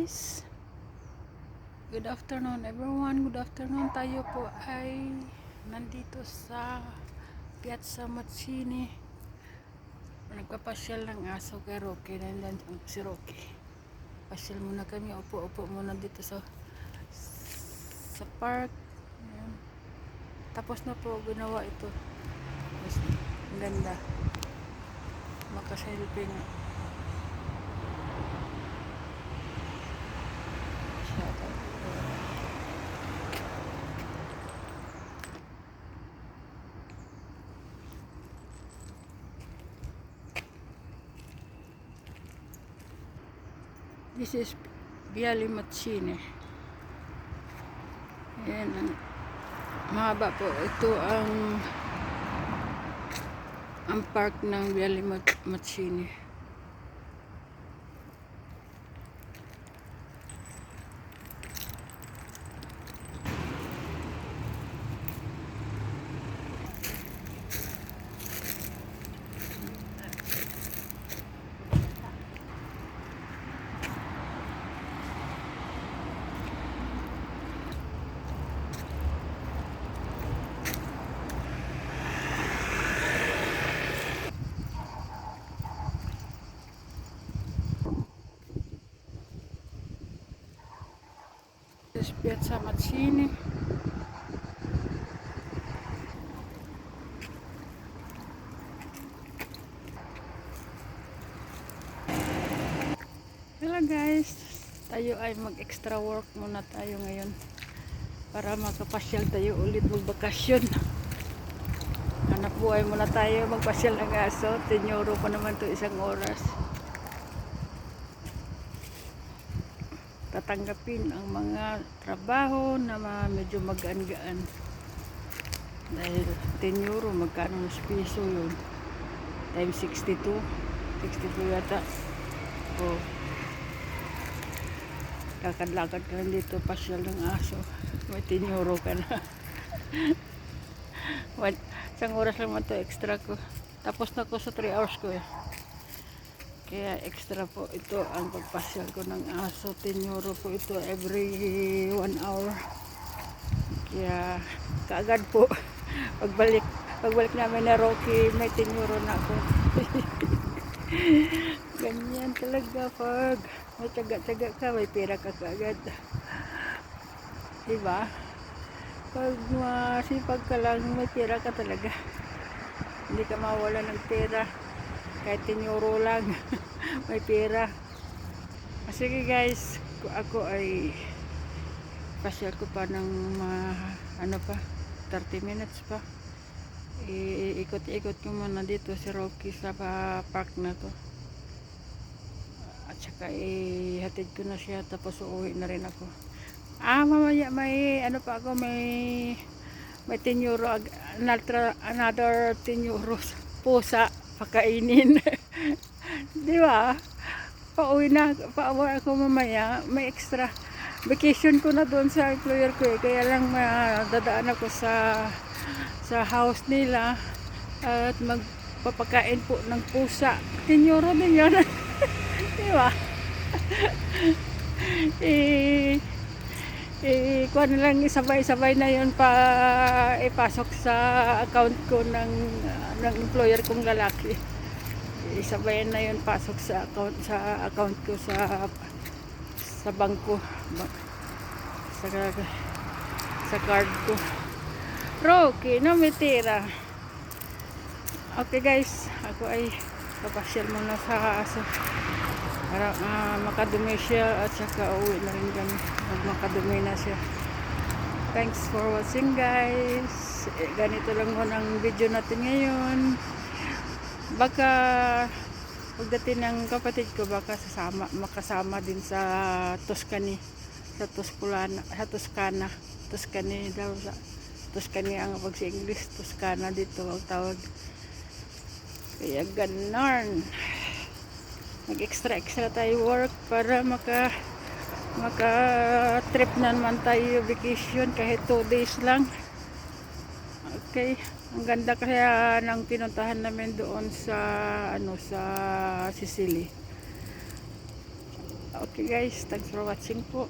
guys. Good afternoon everyone. Good afternoon. Tayo po ay nandito sa Piazza Mazzini. Nagpapasyal ng aso kay Rocky. Nandiyan si Rocky. Pasyal muna kami. Upo-upo muna dito sa park. Ayan. Tapos na po ginawa ito. Ang ganda. Makaselfie nga. This is Viale Mazzini. Ayan, mahaba po. Ito ang park ng Viale Mazzini. This is Piazza Mazzini. Hello guys, tayo ay mag-extra work muna tayo ngayon para makapasyal tayo ulit magbakasyon. Hanap buhay muna tayo, magpasyal ng aso. 10 euro pa naman to isang oras. Tatanggapin ang mga trabaho na medyo magaan-gaan. Dahil 10 euro, magkano mas piso yun? Times 62. 62 yata. O, lakad-lakad ka lang dito, pasyal ng aso. May 10 euro ka na. Isang oras lang man to extra ko. Tapos na ko sa 3 hours ko eh. Kaya extra po ito ang pagpasyal ko ng aso. 10 euro po ito every 1 hour. Kaya kaagad po pagbalik namin na Rocky, may 10 euro na ako. Ganyan talaga pag may taga-taga ka, may pera ka kaagad. Diba? Pag masipag ka lang, may pera ka talaga. Hindi ka mawala ng pera. Kahit 10 euro lang, may pera. Sige guys, ako ay pasyal ko pa ng ano pa, 30 minutes pa. Ikot-ikot ko muna dito si Rocky sa park na to. At saka hatid ko na siya, tapos uuwi na rin ako. Mamaya may ano pa ako, may 10 euro, another 10 euros pusa pakainin. Di ba? Pauwi ako mamaya, may extra vacation ko na doon sa employer ko eh. Kaya lang dadaan ako sa house nila at magpapakain po ng pusa. 10 euro din yun. Di ba? Kuha na lang, sabay-sabay na yun pa ipasok sa account ko ng employer kong lalaki. Isabayan na yun pasok sa account ko sa bangko, sa card ko. Rocky, no may tira. Okay guys, ako ay papasyal muna sa aso para makadumi siya at saka uwi na rin kami pag makadumi na siya. Thanks for watching guys. Ganito lang mo ng video natin ngayon. Baka pagdating ng kapatid ko, baka makasama din sa Tuscany, sa Tuscany daw, sa Tuscany ang pag sa English, Tuscana dito ang tawag. Kaya ganon, mag-extra tayo work para maka trip na naman tayo vacation kahit 2 days lang. Okay, ang ganda kaya ng pinuntahan namin doon sa sa Sicily. Okay guys, thanks for watching po.